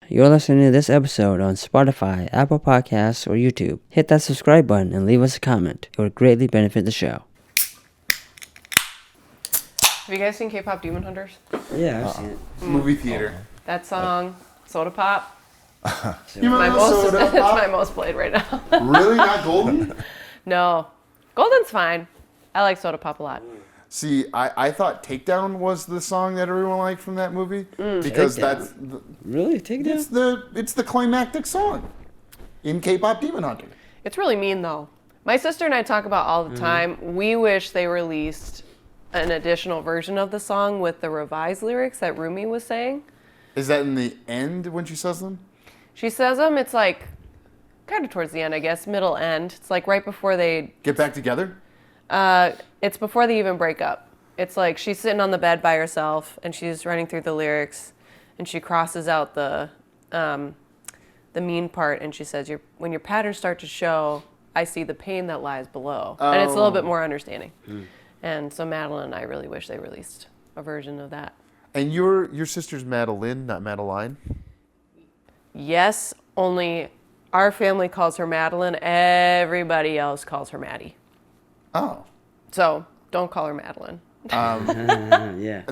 You're listening to this episode on Spotify, Apple Podcasts, or YouTube. Hit that subscribe button and leave us a comment. It would greatly benefit the show. Have you guys seen K-pop Demon Hunters? Yeah, I've seen it. Movie theater. That song, Soda Pop. You remember Soda It's Pop? my most played right now. Really? Not Golden? No. Golden's fine. I like Soda Pop a lot. See, I thought Takedown was the song that everyone liked from that movie because Takedown? that's Really? Take it it's the climactic song in K-pop Demon Hunter. It's really mean, though. My sister and I talk about all the time. We wish they released an additional version of the song with the revised lyrics that Rumi was saying. Is that in the end when she says them? She says them, it's like kind of towards the end, I guess, middle end. It's like right before they... Get back together? It's before they even break up. It's like she's sitting on the bed by herself and she's running through the lyrics and she crosses out the mean part and she says, when your patterns start to show, I see the pain that lies below. And it's a little bit more understanding. And so Madeline and I really wish they released a version of that. And your sister's Madeline, not Madeline? Yes, only our family calls her Madeline. Everybody else calls her Maddie. Oh. So don't call her Madeline. Yeah.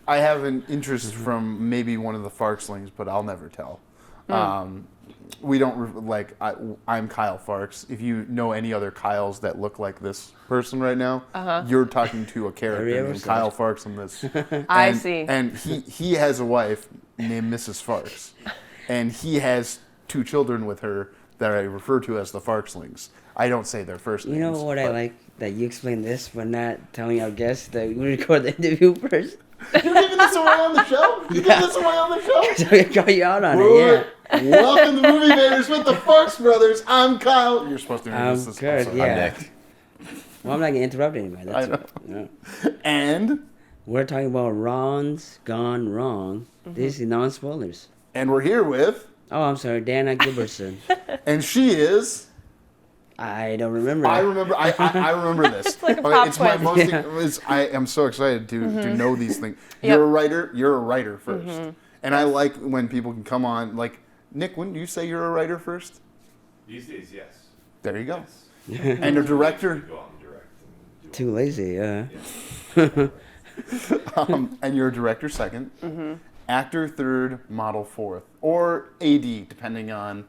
I have an interest from maybe one of the Farxlings, but I'll never tell. We don't I'm Kyle Farx. If you know any other Kyles that look like this person right now, you're talking to a character named Kyle Farx in this. I see. And he has a wife named Mrs. Farx, and he has 2 children with her that I refer to as the Farxlings. I don't say their first names. You know what I like? That you explain this, but not telling our guests that we record the interview first. You're giving this away on the show? You're giving this away on the show? So we call you out on it, yeah. Welcome to Movie Vaders with the Farx Brothers. I'm Kyle. You're supposed to introduce this. Kirk, I'm yeah. Nick. Well, I'm not going to interrupt anybody. That's I know. Yeah. And We're talking about Ron's Gone Wrong. This is non-spoilers. we're here with, Oh, I'm sorry, Danna Gilbertson. and she is. I don't remember. I remember. I remember this. It's like a pop it's my quiz. most. I am so excited to know these things. You're a writer. You're a writer first, and I like when people can come on. Like Nick, wouldn't you say you're a writer first? These days, yes. There you go. And a director. Go out and direct. And do Too lazy, yeah. And you're a director second, actor third, model fourth, or AD depending on.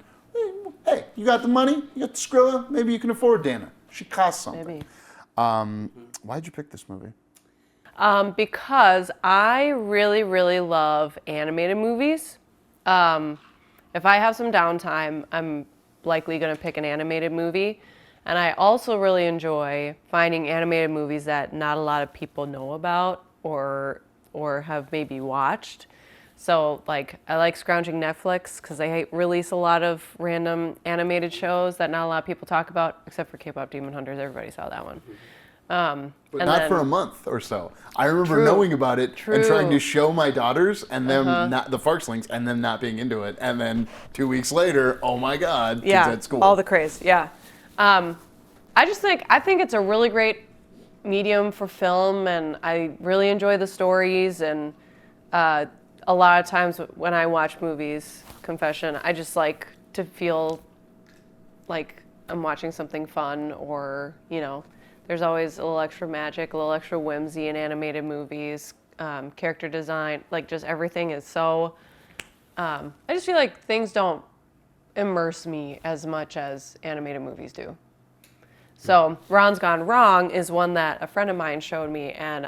Hey, you got the money, you got the Skrilla, maybe you can afford Danna. She costs something. Maybe. Why'd you pick this movie? Because I really, really love animated movies. If I have some downtime, I'm likely going to pick an animated movie. And I also really enjoy finding animated movies that not a lot of people know about or have maybe watched. So, like, I like scrounging Netflix because they release a lot of random animated shows that not a lot of people talk about, except for K-pop Demon Hunters. Everybody saw that one. But not for a month or so. I remember knowing about it and trying to show my daughters and them, not the Farxlings, and them not being into it. And then 2 weeks later, oh my God, kids at school. All the craze, yeah. I think it's a really great medium for film, and I really enjoy the stories. And a lot of times when I watch movies, confession, I just like to feel like I'm watching something fun, or there's always a little extra magic, a little extra whimsy in animated movies. Character design, like just everything is so. I just feel like things don't immerse me as much as animated movies do. So Ron's Gone Wrong is one that a friend of mine showed me, and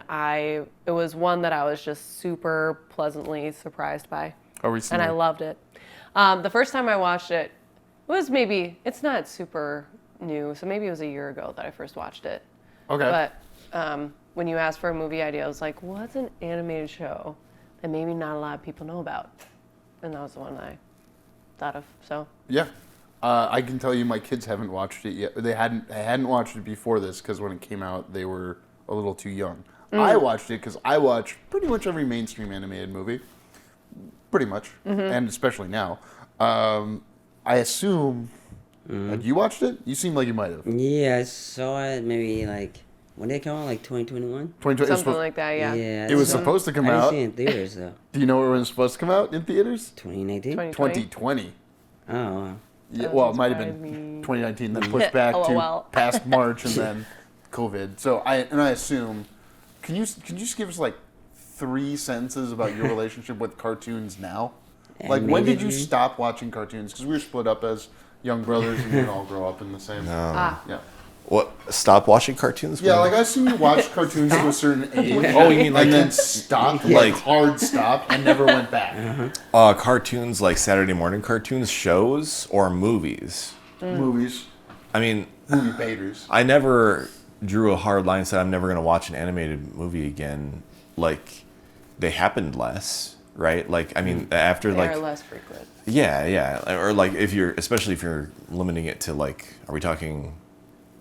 it was one that I was just super pleasantly surprised by. Oh, recently. And I loved it. The first time I watched it, it's not super new, so maybe it was a year ago that I first watched it. Okay. But when you asked for a movie idea, I was like, what's an animated show that maybe not a lot of people know about? And that was the one I thought of, so. Yeah. I can tell you my kids haven't watched it yet. They hadn't watched it before this because when it came out, they were a little too young. I watched it because I watch pretty much every mainstream animated movie. Pretty much. And especially now. I assume... you watched it? You seem like you might have. Yeah, I saw it maybe like When did it come out? Like 2021? 2020. Something like that, yeah. It was supposed to come I didn't out. see it in theaters though. Do you know when it was supposed to come out in theaters? 2019. 2020. Oh, wow. Yeah, well, it might have surprise been me. 2019, then pushed back to LOL. past March, and then COVID. So I assume, can you just give us like 3 sentences about your relationship with cartoons now? Like, when did you stop watching cartoons? Because we were split up as young brothers, and we didn't all grow up in the same. Yeah. What? Stop watching cartoons? Yeah, like I assume you watched cartoons to a certain age. Oh, you mean like and then stopped, like hard stopped, and never went back. cartoons like Saturday morning cartoons, shows, or movies? Movies, I mean, movie baiters. I never drew a hard line and said I'm never going to watch an animated movie again. Like, they happened less, right? Like, I mean, after They like, are less frequent. yeah, or like especially if you're limiting it to like, are we talking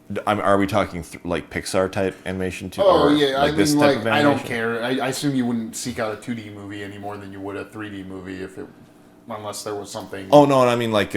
like Pixar type animation too? Oh or yeah, like I this mean, type like of I don't animation? care. I assume you wouldn't seek out a 2D movie any more than you would a 3D movie unless there was something. Oh no, and I mean like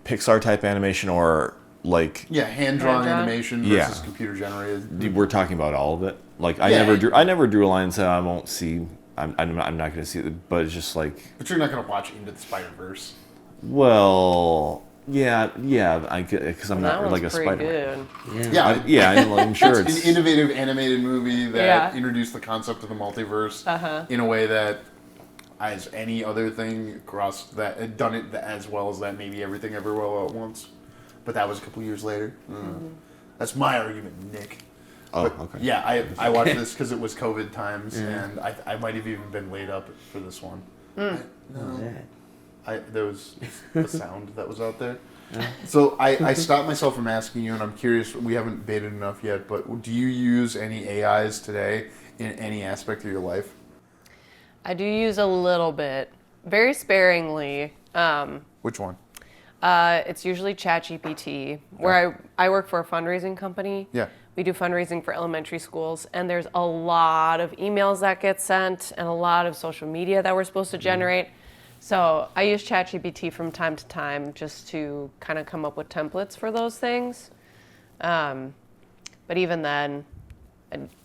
Pixar type animation or like Yeah, hand-drawn Hand-drawn? animation Yeah. versus computer-generated. we're talking about all of it. Like I Yeah. never drew a line and said I won't see. I'm not going to see it. But it's just like, But you're not going to watch Into the Spider-Verse. well, yeah, because I'm That not like a one's pretty Spider-Man. good. Yeah, I'm sure it's it's an innovative animated movie that Yeah. introduced the concept of the multiverse Uh-huh. in a way that, as any other thing across that, had done it as well as that maybe everything everywhere all at once. But that was a couple years later. That's my argument, Nick. Oh, But, okay. Yeah, I watched this because it was COVID times, and I might have even been laid up for this one. What was that? There was a sound that was out there. So I stopped myself from asking you, and I'm curious, we haven't baited enough yet, but do you use any AIs today in any aspect of your life? I do use a little bit, very sparingly. Which one? It's usually ChatGPT, where I work for a fundraising company. Yeah. We do fundraising for elementary schools, and there's a lot of emails that get sent and a lot of social media that we're supposed to generate. So I use ChatGPT from time to time just to kind of come up with templates for those things. But even then,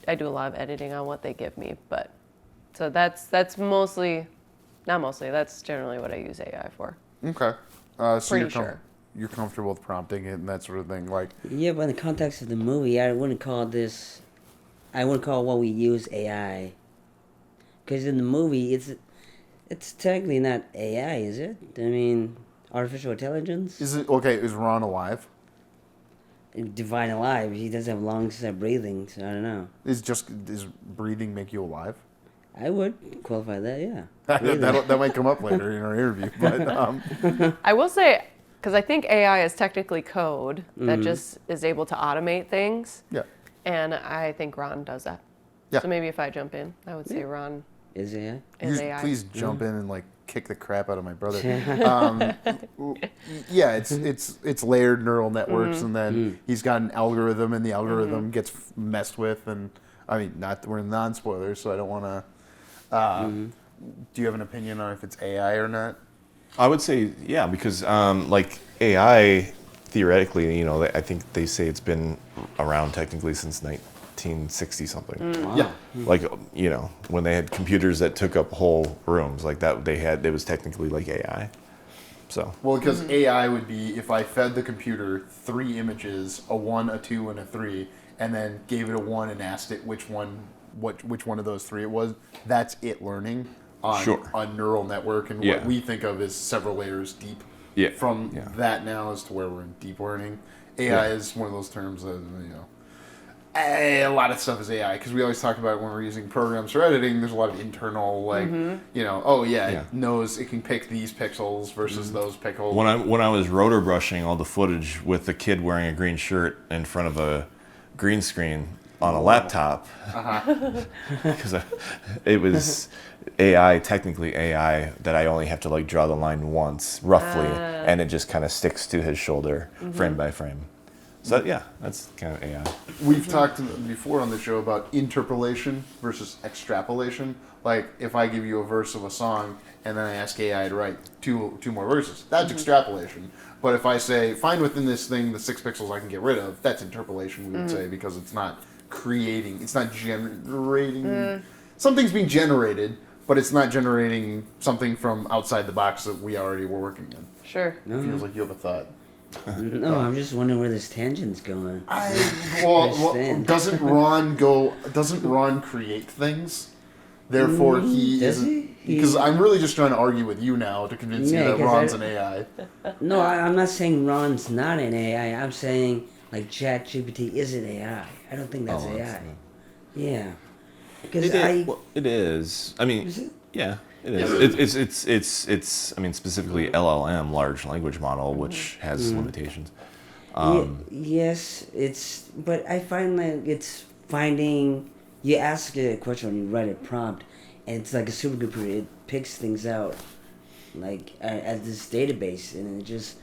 I do a lot of editing on what they give me. But so that's mostly, not mostly, that's generally what I use AI for. Okay. So Pretty sure. You're comfortable with prompting it and that sort of thing. Like, Yeah, but in the context of the movie, I wouldn't call what we use AI. Because in the movie, it's technically not AI, is it? I mean, artificial intelligence? is Ron alive? Divine alive. He doesn't have lungs that breathing, so I don't know. Does breathing make you alive? I would qualify that, yeah. that might come up later in our interview. But I will say, because I think AI is technically code that just is able to automate things. yeah. And I think Ron does that. Yeah. So maybe if I jump in, I would say Ron Is AI? is You AI. please jump in and like kick the crap out of my brother. Yeah, it's layered neural networks, and then he's got an algorithm, and the algorithm gets messed with. And I mean, we're non-spoilers, so I don't want to. Do you have an opinion on if it's AI or not? I would say, yeah, because like AI, theoretically, I think they say it's been around technically since 1960 something. Wow. Yeah. Like, when they had computers that took up whole rooms, like that, it was technically like AI. So. Well, because AI would be if I fed the computer 3 images, a 1, a 2, and a 3, and then gave it a 1 and asked it which one of those 3 it was. That's it learning on Sure. a neural network, and Yeah. what we think of as several layers deep. Yeah. From Yeah. that now as to where we're in deep learning, AI Yeah. is one of those terms that a lot of stuff is AI because we always talk about it when we're using programs for editing. There's a lot of internal, like, Yeah. it knows it can pick these pixels versus those pixels. When I was rotor brushing all the footage with the kid wearing a green shirt in front of a green screen on a laptop, because it was technically AI, that I only have to like draw the line once, roughly, and it just kind of sticks to his shoulder frame by frame. So yeah, that's kind of AI. We've talked before on the show about interpolation versus extrapolation. Like if I give you a verse of a song and then I ask AI to write two more verses, that's extrapolation. But if I say find within this thing the 6 pixels I can get rid of, that's interpolation. We would say because it's not creating, it's not generating. Something's being generated, but it's not generating something from outside the box that we already were working in. Sure. It feels like you have a thought. No, I'm just wondering where this tangent's going. Well, doesn't Ron create things? Therefore, he does isn't. he? Because I'm really just trying to argue with you now to convince you that 'cause Ron's an AI. No, I'm not saying Ron's not an AI. I'm saying like ChatGPT is an AI. I don't think that's AI. Yeah. Because It is. I mean, Is it? yeah, it is. It's. I mean, specifically LLM, large language model, which has limitations. Yes, but I find like it's finding. You ask it a question, you write a prompt, and it's like a supercomputer. It picks things out, like as this database, and it just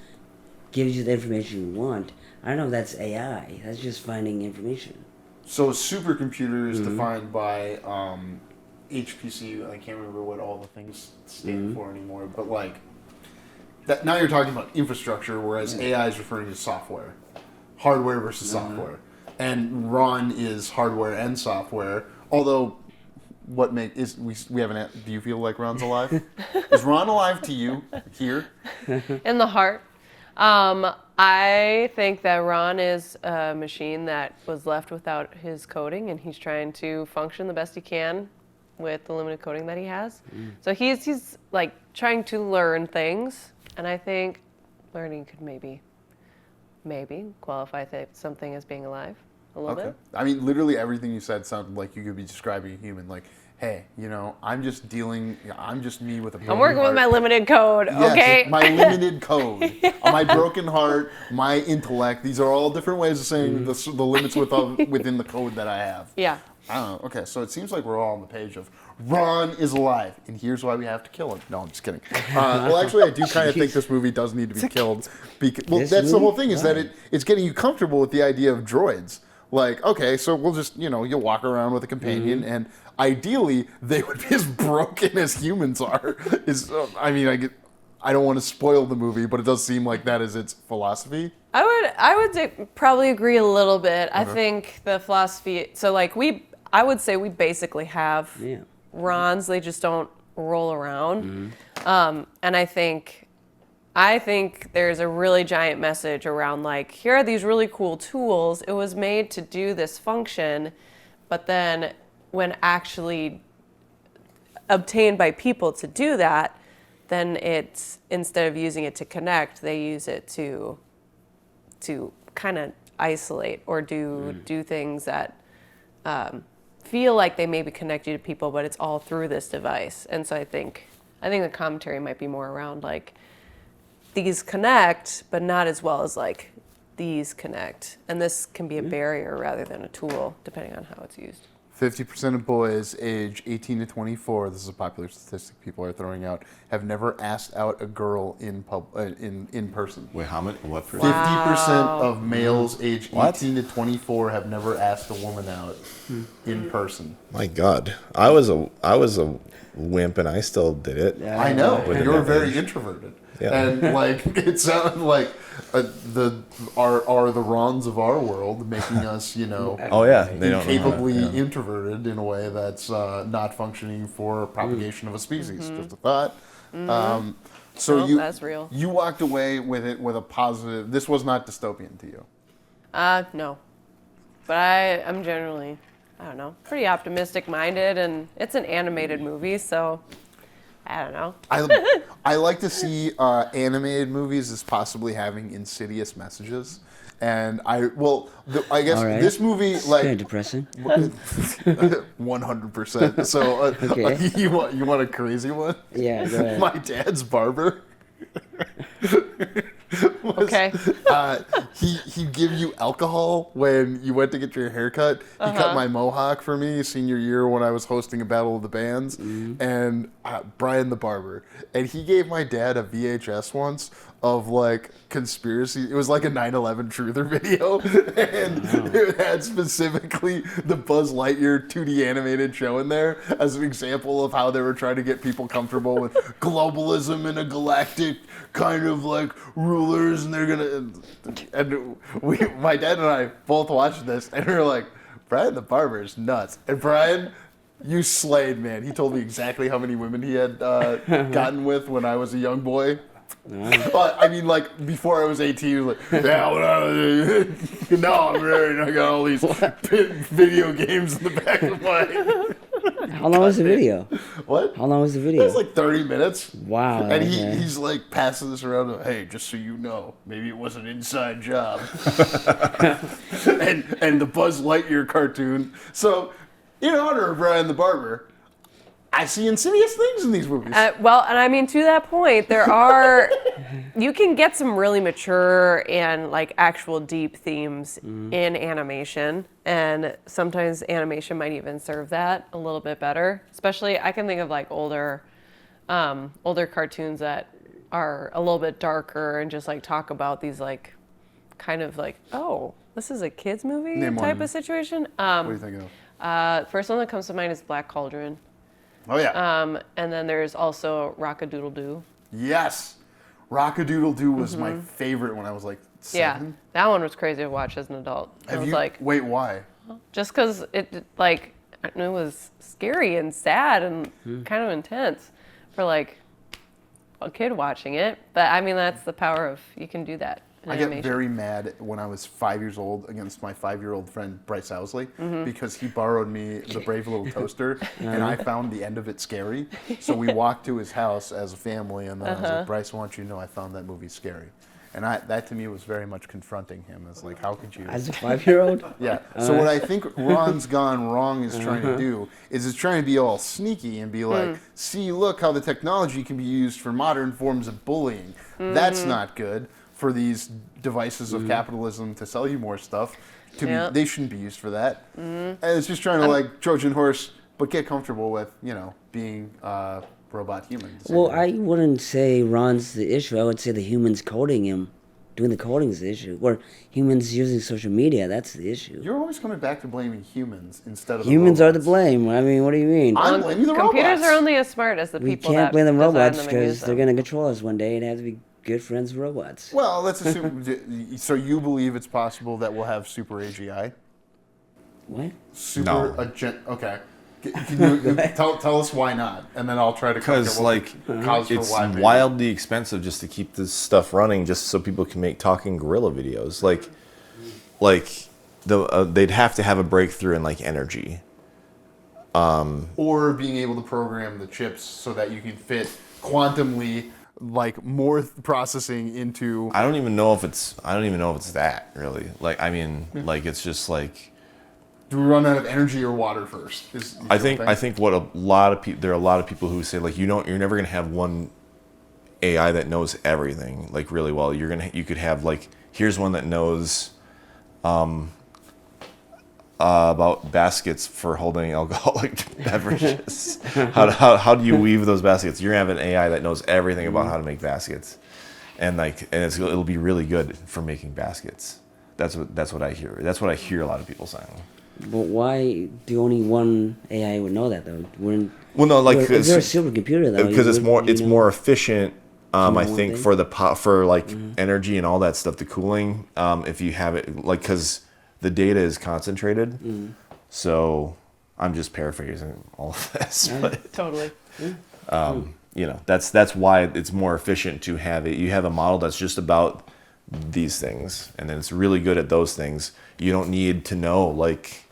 gives you the information you want. I don't know if that's AI. That's just finding information. So a supercomputer is defined by HPC. I can't remember what all the things stand for anymore. But like that, now you're talking about infrastructure, whereas AI is referring to software, hardware versus software. And Ron is hardware and software. Although, we haven't? Do you feel like Ron's alive? Is Ron alive to you here? In the heart. I think that Ron is a machine that was left without his coding, and he's trying to function the best he can with the limited coding that he has. So he's like trying to learn things, and I think learning could maybe qualify something as being alive a little bit. I mean, literally everything you said sounded like you could be describing a human. Like, hey, I'm just me with a broken I'm working heart. with my limited code, Yes, okay? my limited code, my broken heart, my intellect. These are all different ways of saying the limits within the code that I have. Yeah. I don't know. Okay, so it seems like we're all on the page of Ron is alive, and here's why we have to kill him. No, I'm just kidding. Well, actually, I do kind of think this movie does need to be killed. Because, that's the whole thing, is that it's getting you comfortable with the idea of droids. Like, okay, so we'll just, you'll walk around with a companion, and ideally, they would be as broken as humans are. I don't want to spoil the movie, but it does seem like that is its philosophy. I would probably agree a little bit. I think the philosophy, so like I would say we basically have Rons, they just don't roll around. And I think there's a really giant message around like, here are these really cool tools. It was made to do this function, but then when actually obtained by people to do that, then it's, instead of using it to connect, they use it to kind of isolate or do things that feel like they maybe connect you to people, but it's all through this device. And so I think the commentary might be more around like, these connect, but not as well as like these connect. And this can be a barrier rather than a tool, depending on how it's used. 50% of boys age 18 to 24, this is a popular statistic people are throwing out, have never asked out a girl in person. Wait, how many? What percent? 50% of males age 18 to 24 have never asked a woman out in person. My God, I was a wimp and I still did it. I know, but you're that very age. introverted. Yeah. And like it sounded like are the Rons of our world making us, Oh yeah, they don't know incapably how to- yeah. introverted in a way that's not functioning for propagation of a species. Just a thought. So Nope, that's real. You walked away with it with a positive. This was not dystopian to you. No. But I'm generally, I don't know, pretty optimistic minded, and it's an animated movie, so I don't know. I like to see animated movies as possibly having insidious messages, and I guess All right. this movie It's like kind of depressing. 100%. So Okay. you want a crazy one? Yeah, go ahead. My dad's barber. was, Okay. he'd give you alcohol when you went to get your haircut. He cut my mohawk for me senior year when I was hosting a Battle of the Bands, and Brian the barber. And he gave my dad a VHS once of like conspiracy. It was like a 9/11 truther video, and it had specifically the Buzz Lightyear 2D animated show in there as an example of how they were trying to get people comfortable with globalism and a galactic kind of like rulers, and they're gonna. And my dad and I both watched this, and we were like, Brian the barber is nuts. And Brian, you slayed, man. He told me exactly how many women he had gotten with when I was a young boy. But I mean, like before I was 18, he was like, "Yeah, now I'm married. I got all these video games in the back of my." How long was the video? What? How long was the It video? was like 30 minutes. Wow. And okay. he's like passing this around. Like, hey, just so you know, maybe it was an inside job. and the Buzz Lightyear cartoon. So, in honor of Brian the barber, I see insidious things in these movies. Well, and I mean, to that point, there are, you can get some really mature and like actual deep themes in animation. And sometimes animation might even serve that a little bit better. Especially, I can think of like older cartoons that are a little bit darker and just like talk about these like, kind of like, oh, this is a kid's movie Name type one. of situation. What are you thinking of? First one that comes to mind is Black Cauldron. Oh, yeah. And then there's also Rock-a-Doodle-Doo. Yes. Rock-a-Doodle-Doo was my favorite when I was like 7. Yeah, that one was crazy to watch as an adult. I was like, Wait, why? just because it like it was scary and sad and kind of intense for like a kid watching it. But I mean, that's the power of you can do that. In I got animation. very mad when I was 5 years old against my 5-year-old friend Bryce Housley because he borrowed me the Brave Little Toaster and I found the end of it scary. So we walked to his house as a family and then I was like, Bryce, I want you to know I found that movie scary. And that to me was very much confronting him. It's like, how could you? As a 5-year-old? Yeah. So what I think Ron's Gone Wrong is trying to do is it's trying to be all sneaky and be like, see, look how the technology can be used for modern forms of bullying. That's not good for these devices of capitalism to sell you more stuff. They shouldn't be used for that. And it's just trying to like Trojan horse, but get comfortable with, being robot humans. Well, I wouldn't say Ron's the issue. I would say the humans coding him, doing the coding is the issue. Or humans using social media, that's the issue. You're always coming back to blaming humans instead of Humans the are the robots. blame. I mean, what do you mean? I'm blaming the Computers robots. are only as smart as the We people can't that blame the design robots them and use because they're them. going to control us one day and have to be good friends with robots. Well, let's assume. So you believe it's possible that we'll have super AGI? What? Super No. Okay. Can you tell us why not, and then I'll try to. Because it's wildly expensive just to keep this stuff running, just so people can make talking gorilla videos. They'd have to have a breakthrough in like energy. Or being able to program the chips so that you can fit quantumly like more processing into. I don't even know if it's that really. Like it's just like. Do we run out of energy or water first? I think what a lot of people, there are a lot of people who say like you're never gonna have one AI that knows everything like really well. You could have like here's one that knows about baskets for holding alcoholic beverages. How do you weave those baskets? You're gonna have an AI that knows everything about how to make baskets, and it'll be really good for making baskets. That's what I hear. That's what I hear a lot of people saying. But why do only one AI would know that though? Wouldn't, Well, no, like if you're a supercomputer though, because it's more efficient. I one think thing? for energy and all that stuff, the cooling. If you have it because the data is concentrated, so I'm just paraphrasing all of this, but Totally. that's why it's more efficient to have it. You have a model that's just about these things, and then it's really good at those things. You don't need to know like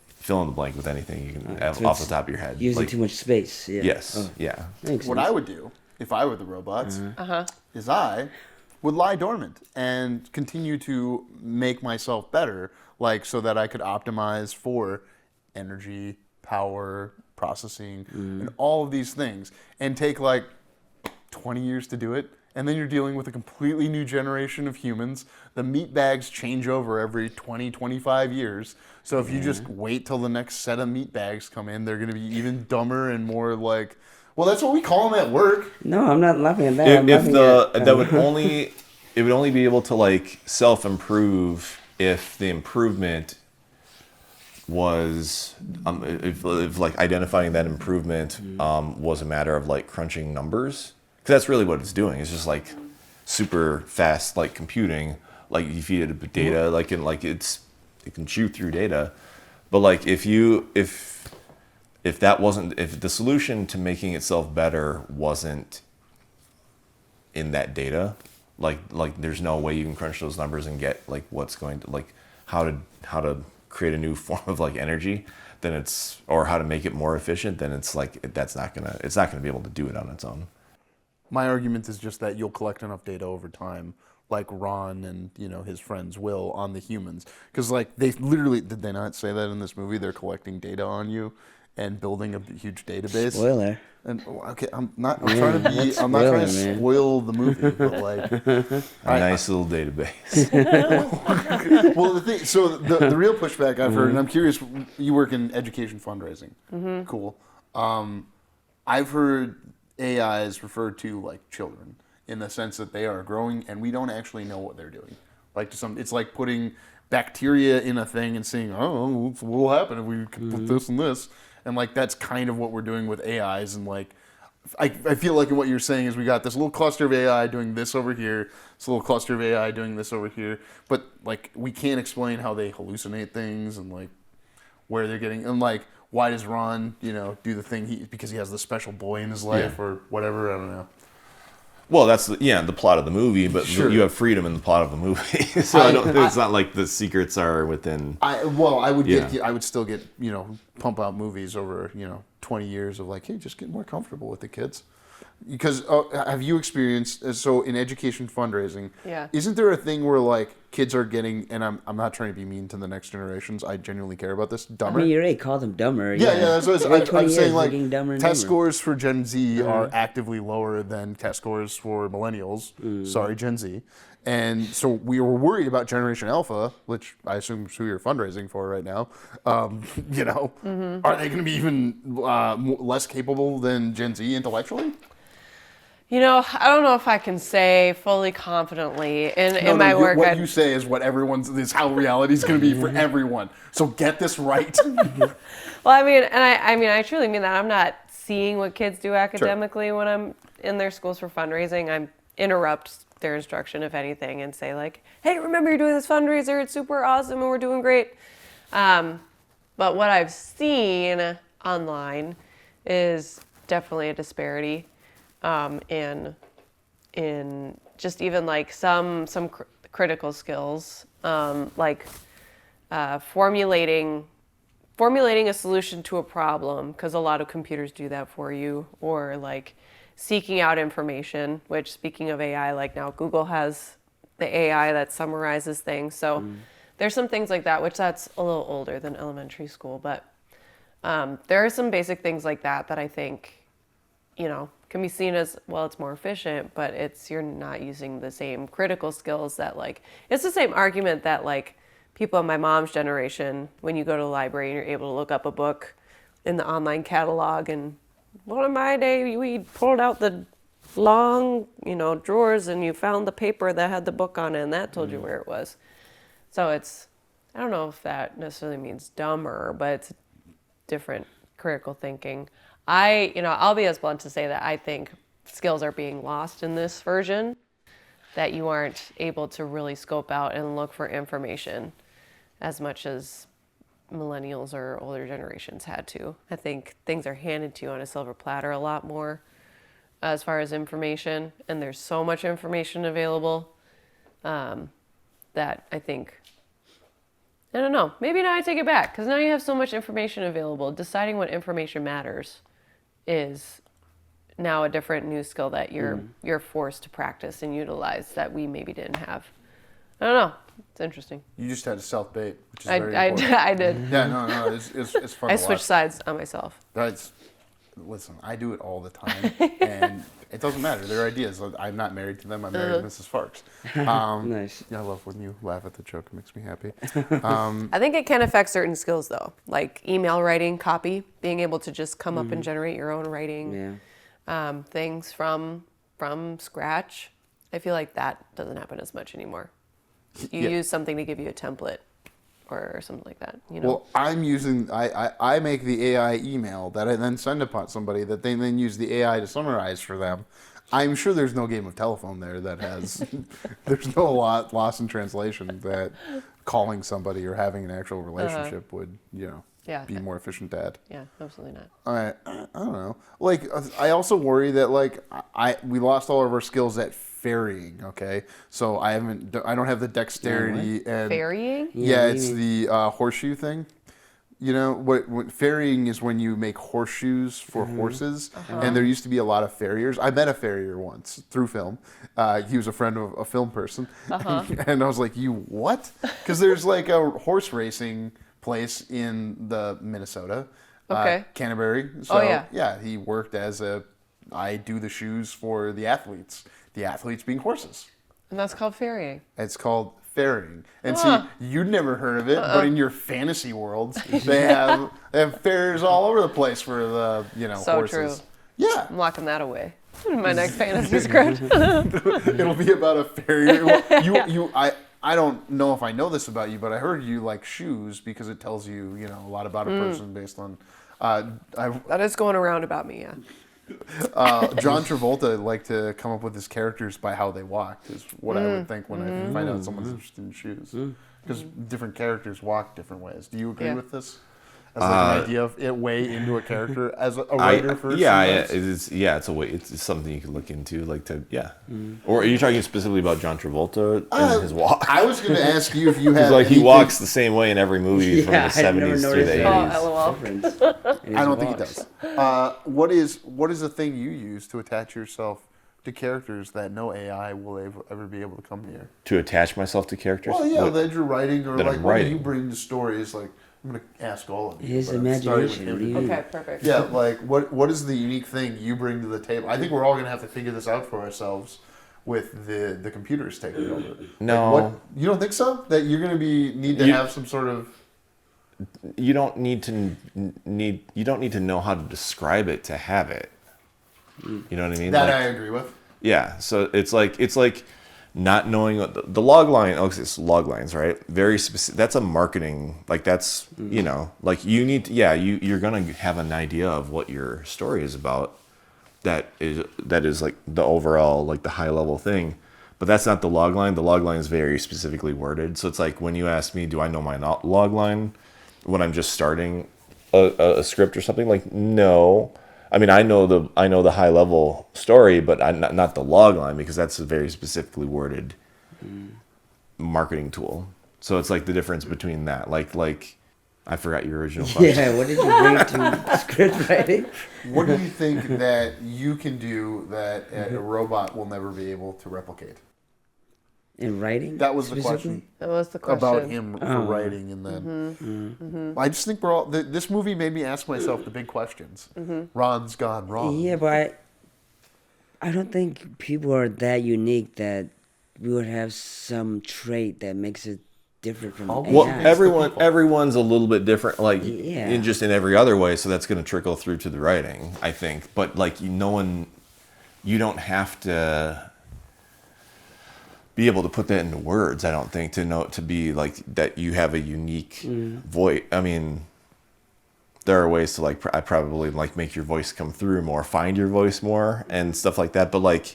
fill in the blank with anything you can have so off the it's top of your head. using Like, too much space. Yeah. yes, Oh, yeah. makes What sense. I would do if I were the robots is I would lie dormant and continue to make myself better, like so that I could optimize for energy, power, processing, and all of these things, and take like 20 years to do it, and then you're dealing with a completely new generation of humans. The meat bags change over every 20, 25 years. So if you just wait till the next set of meat bags come in, they're going to be even dumber and more like, well, that's what we call them at work. No, I'm not laughing at that. I'm If laughing the at, that would only it would only be able to like self-improve if the improvement was if like identifying that improvement was a matter of like crunching numbers, because that's really what it's doing. It's just like super fast like computing. Like you feed it data, like and like it can chew through data. But like if that wasn't, if the solution to making itself better wasn't in that data, like there's no way you can crunch those numbers and get like what's going to like how to create a new form of like energy, then it's, or how to make it more efficient, then it's like it's not gonna be able to do it on its own. My argument is just that you'll collect enough data over time, like Ron and his friends will on the humans, because like they literally, did they not say that in this movie? They're collecting data on you and building a huge database. Spoiler. And okay, I'm not trying to spoil the movie, but like A nice little database. well, the real pushback I've heard, and I'm curious, you work in education fundraising. Mm-hmm. Cool. I've heard AI is referred to like children in the sense that they are growing and we don't actually know what they're doing. Like it's like putting bacteria in a thing and seeing, oh, what will happen if we put this and this. And like that's kind of what we're doing with AIs, and like I feel like what you're saying is we got this little cluster of AI doing this over here, this little cluster of AI doing this over here, but like we can't explain how they hallucinate things and like where they're getting, and like why does Ron do the thing because he has the special boy in his life or whatever, I don't know. Well, that's the plot of the movie, but Sure. You have freedom in the plot of the movie, so it's not like the secrets are within. I would still get pump out movies over 20 years of like, hey, just get more comfortable with the kids, because have you experienced so in education fundraising? Yeah. Isn't there a thing where like kids are getting, and I'm not trying to be mean to the next generations, I genuinely care about this, dumber. I mean, you already called them dumber. Yeah, that's what I'm saying. Like, dumber test scores for Gen Z are actively lower than test scores for millennials. Sorry, Gen Z. And so we were worried about Generation Alpha, which I assume is who you're fundraising for right now. Are they going to be even less capable than Gen Z intellectually? I don't know if I can say fully confidently in my work. What you say is is how reality is going to be for everyone. So get this right. Well, I mean, and I truly mean that. I'm not seeing what kids do academically when I'm in their schools for fundraising. I interrupt their instruction, if anything, and say like, hey, remember you're doing this fundraiser. It's super awesome and we're doing great. But what I've seen online is definitely a disparity in just even like some critical skills, like formulating a solution to a problem, because a lot of computers do that for you, or like seeking out information, which, speaking of AI, like now Google has the AI that summarizes things. So there's some things like that, which that's a little older than elementary school, but there are some basic things like that I think, can be seen as, well, it's more efficient, but you're not using the same critical skills that like, it's the same argument that like people in my mom's generation, when you go to the library and you're able to look up a book in the online catalog, and one of my day we pulled out the long, drawers and you found the paper that had the book on it and that told you where it was. So I don't know if that necessarily means dumber, but it's different critical thinking. I'll be as blunt to say that I think skills are being lost in this version, that you aren't able to really scope out and look for information as much as millennials or older generations had to. I think things are handed to you on a silver platter a lot more as far as information, and there's so much information available that I think, I don't know, maybe now I take it back, because now you have so much information available. Deciding what information matters is now a different new skill that you're forced to practice and utilize that we maybe didn't have. I don't know. It's interesting. You just had to self-bait, which is very important. I did. Yeah, no, it's fun. I to switched watch. sides on myself. That's listen, I do it all the time, and it doesn't matter. They're ideas. I'm not married to them. I'm married to Mrs. Farx. Nice. Yeah, I love when you laugh at the joke. It makes me happy. I think it can affect certain skills though, like email writing, copy, being able to just come up and generate your own writing things from scratch. I feel like that doesn't happen as much anymore. You use something to give you a template or something like that, you know? Well, I make the AI email that I then send upon somebody that they then use the AI to summarize for them. I'm sure there's no game of telephone there that has, there's no loss in translation that calling somebody or having an actual relationship would, be more efficient at. Yeah, absolutely not. I don't know. Like, I also worry that we lost all of our skills at ferrying. Okay, so I don't have the dexterity and Ferrying? Yeah, it's the horseshoe thing. You know what ferrying is when you make horseshoes for horses, and there used to be a lot of farriers. I met a farrier once through film. He was a friend of a film person, and I was like, "You what?" Because there's like a horse racing place in the Minnesota, Canterbury. So yeah, he worked as I do the shoes for the athletes being horses. And that's called ferrying. It's called ferrying. And see, you'd never heard of it, but in your fantasy worlds, they have farriers all over the place for the So horses. true. Yeah, I'm locking that away in my next fantasy script. it'll be about a farrier. Well, I don't know if I know this about you, but I heard you like shoes because it tells you a lot about a person based on. That is going around about me, yeah. John Travolta liked to come up with his characters by how they walked, is what I would think when I find out someone's interested in shoes. Because different characters walk different ways. Do you agree with this? As like an idea of it way into a character as a writer first? It's a way. It's something you can look into, Or are you talking specifically about John Travolta and his walk? I was going to ask you if you had. He walks the same way in every movie from the 70s through the 80s. I don't think he does. What is the thing you use to attach yourself to characters that no AI will ever be able to come near? To attach myself to characters? Well, yeah, that you're writing, or that what do you bring to stories? Like, I'm going to ask all of you. His imagination. Okay, perfect. Yeah, like, what is the unique thing you bring to the table? I think we're all going to have to figure this out for ourselves with the computers taking over. No. Like, you don't think so? That you're going to need to have some sort of... You don't need to know how to describe it to have it. You know what I mean? That I agree with. Yeah, so it's like not knowing the log line. Oh, it's log lines, right? Very specific. That's a marketing. Like that's you need. You're gonna have an idea of what your story is about. That is like the overall the high level thing. But that's not the log line. The log line is very specifically worded. So it's like when you ask me, do I know my log line when I'm just starting a script or something? Like, no. I mean, I know the high level story, but not the log line, because that's a very specifically worded marketing tool. So it's like the difference between that. Like I forgot your original question. Yeah, what did you bring to script writing? What do you think that you can do that a robot will never be able to replicate? In writing? That was the question. That was the question. About him for writing, and then I just think we're all. This movie made me ask myself the big questions. Ron's gone wrong. Yeah, but I don't think people are that unique that we would have some trait that makes it different from AI. Well, everyone's a little bit different, in every other way. So that's going to trickle through to the writing, I think. But you don't have to be able to put that into words, I don't think, to be like that you have a unique voice. I mean, there are ways to I probably make your voice come through more, find your voice more and stuff like that. But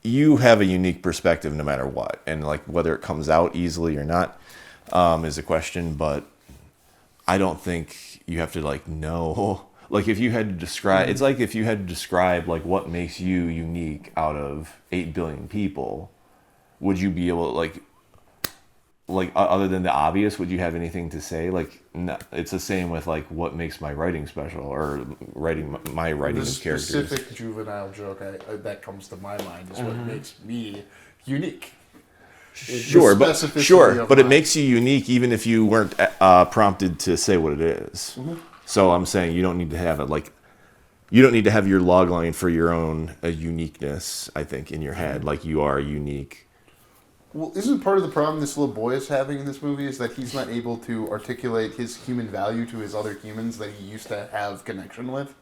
you have a unique perspective no matter what. And whether it comes out easily or not is a question, but I don't think you have to know. If you had to describe, it's like if you had to describe what makes you unique out of 8 billion people, would you be able to, other than the obvious, would you have anything to say? No, it's the same with what makes my writing special, or my writing of characters. The specific juvenile joke that comes to my mind is what makes me unique. Sure, but it makes you unique even if you weren't prompted to say what it is. So I'm saying you don't need to have it you don't need to have your log line for your own uniqueness, I think, in your head. Like, you are unique. Well, isn't part of the problem this little boy is having in this movie is that he's not able to articulate his human value to his other humans that he used to have connection with?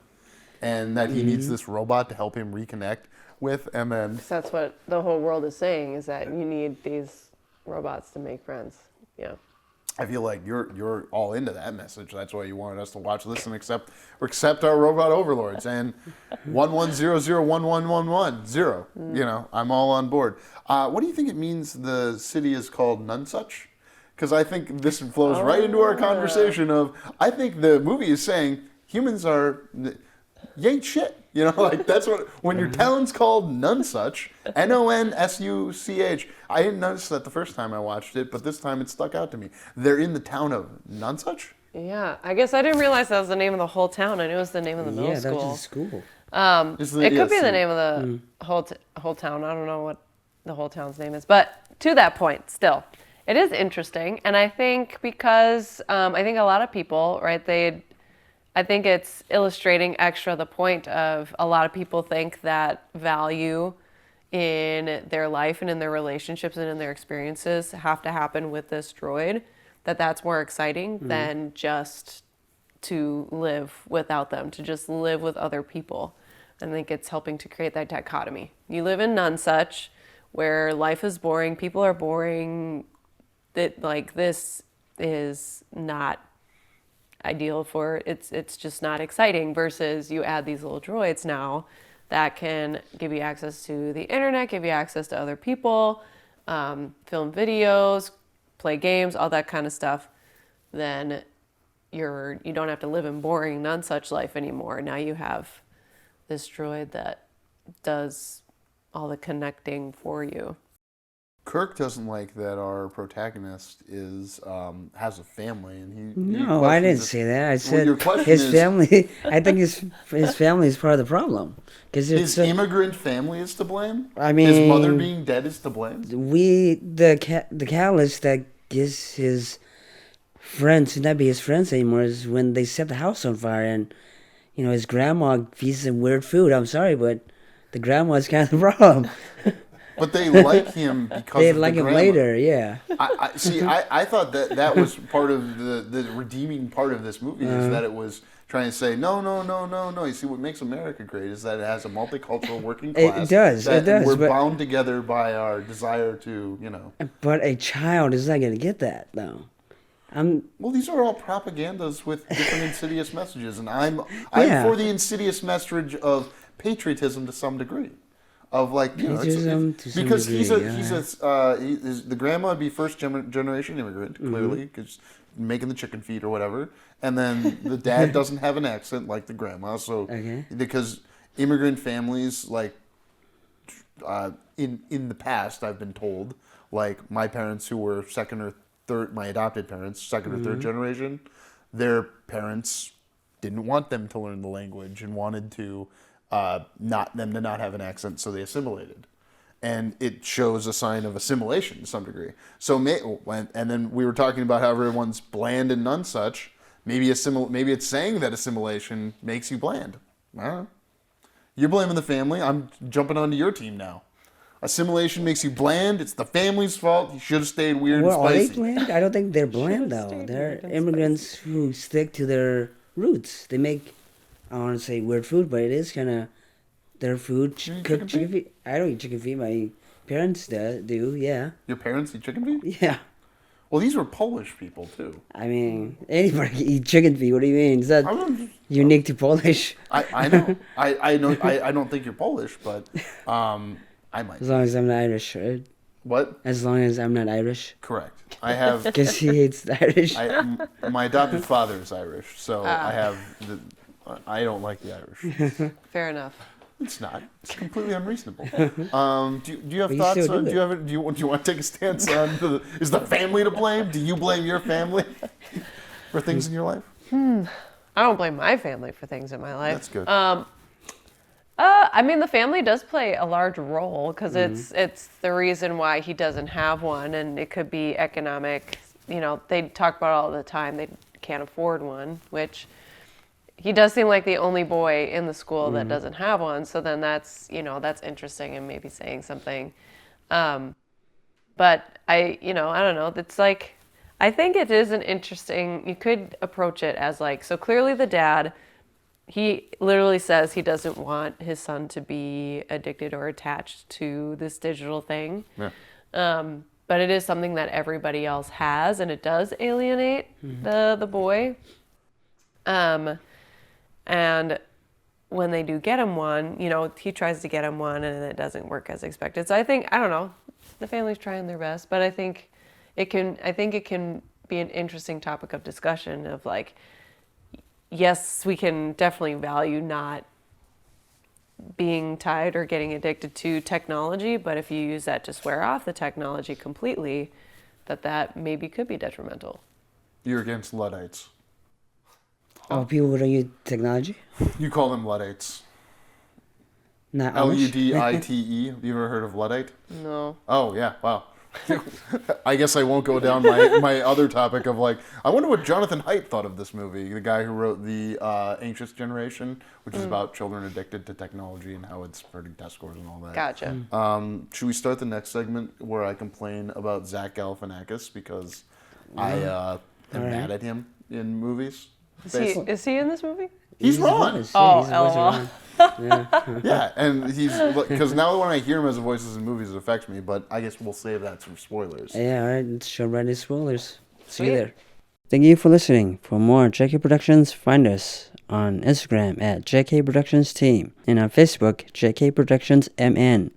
And that he needs this robot to help him reconnect with, and then... So that's what the whole world is saying, is that you need these robots to make friends. Yeah. I feel like you're all into that message. That's why you wanted us to watch this and accept our robot overlords. And 1100111110. You know, I'm all on board. What do you think it means the city is called Nonesuch? Because I think this flows right into our conversation of, I think the movie is saying humans are, you ain't shit. You know, like that's what, when your town's called Nonesuch, Nonsuch. I didn't notice that the first time I watched it, but this time it stuck out to me. They're in the town of Nonesuch? Yeah, I guess I didn't realize that was the name of the whole town. I knew it was the name of the middle school. Yeah, that's just school. It could be the name of the whole town. I don't know what the whole town's name is. But to that point, still, it is interesting. And I think because I think a lot of people, right, I think it's illustrating extra the point of a lot of people think that value in their life and in their relationships and in their experiences have to happen with this droid, that's more exciting than just to live without them, to just live with other people. I think it's helping to create that dichotomy. You live in Nonesuch, where life is boring, people are boring, that like this is not ideal for it's just not exciting, versus you add these little droids now that can give you access to the internet, give you access to other people, film videos, play games, all that kind of stuff. Then you don't have to live in boring Nonesuch life anymore. Now you have this droid that does all the connecting for you. Kirk doesn't like that our protagonist has a family, and he No, I didn't say that. I said your question his is- family. I think his family is part of the problem because his immigrant family is to blame. I mean, his mother being dead is to blame. the catalyst that gives his friends to not be his friends anymore is when they set the house on fire, and you know his grandma feeds him weird food. I'm sorry, but the grandma's kind of the problem. But they like him because They of like the him grandma. later, yeah. I see. I thought that was part of the redeeming part of this movie is that it was trying to say no. You see, what makes America great is that it has a multicultural working class. It does. We're but, bound together by our desire to, But a child is not going to get that, though. Well, these are all propagandas with different insidious messages, and I'm Yeah. for the insidious message of patriotism to some degree. Of like, Patriotism to some because degree, the grandma would be first generation immigrant, clearly, because making the chicken feet or whatever, and then the dad doesn't have an accent like the grandma, so because immigrant families like in the past, I've been told, like my parents who were second or third, my adopted parents, second or third generation, their parents didn't want them to learn the language and wanted to not have an accent, so they assimilated, and it shows a sign of assimilation to some degree. So and then we were talking about how everyone's bland and Nonesuch. Maybe it's saying that assimilation makes you bland. I don't know. You're blaming the family. I'm jumping onto your team now. Assimilation makes you bland. It's the family's fault. You should have stayed weird and Well, are they spicy. bland? I don't think they're bland, though. stayed They're weird and immigrants who stick to their roots. They make, I don't want to say weird food, but it is kind of their food. Cooked chicken feet. I don't eat chicken feet. My parents do, yeah. Your parents eat chicken feet? Yeah. Well, these were Polish people too. I mean, anybody can eat chicken feet. What do you mean? Is that I don't- unique to Polish? I know. I know. I don't think you're Polish, but I might. As long as I'm not Irish, right? What? As long as I'm not Irish. Correct. I have. Because he hates the Irish. My adopted father is Irish, so I have. I don't like the Irish. Fair enough. It's not. It's completely unreasonable. Do you have But you thoughts still on? do it. Do you want to take a stance on? Is the family to blame? Do you blame your family for things in your life? I don't blame my family for things in my life. That's good. I mean, the family does play a large role because it's the reason why he doesn't have one, and it could be economic. You know, they talk about it all the time. They can't afford one, which, he does seem like the only boy in the school that doesn't have one. So then that's interesting and maybe saying something. But I don't know. It's like, I think it is an interesting, you could approach it as like, so clearly the dad, he literally says he doesn't want his son to be addicted or attached to this digital thing. Yeah. But it is something that everybody else has, and it does alienate the boy. And when they do get him one, he tries to get him one and it doesn't work as expected. So I don't know, the family's trying their best, but I think it can be an interesting topic of discussion of like, yes, we can definitely value not being tied or getting addicted to technology, but if you use that to swear off the technology completely, that maybe could be detrimental. You're against Luddites. Oh, people who don't use technology? You call them Luddites. Not Amish? Ludite. Have you ever heard of Luddite? No. Oh, yeah. Wow. I guess I won't go down my other topic of like, I wonder what Jonathan Haidt thought of this movie, the guy who wrote The Anxious Generation, which is about children addicted to technology and how it's hurting test scores and all that. Gotcha. Should we start the next segment where I complain about Zach Galifianakis because I am mad at him in movies? Is he in this movie? He's Ron. Oh, He's the voice of LOL. Ron. Yeah. Yeah, and he's because now when I hear him as a voices in movies, it affects me. But I guess we'll save that for spoilers. Yeah, all right. Let's show ready spoilers. See Sweet. you there. Thank you for listening. For more JK Productions, find us on Instagram at JK Productions Team and on Facebook, JK Productions MN.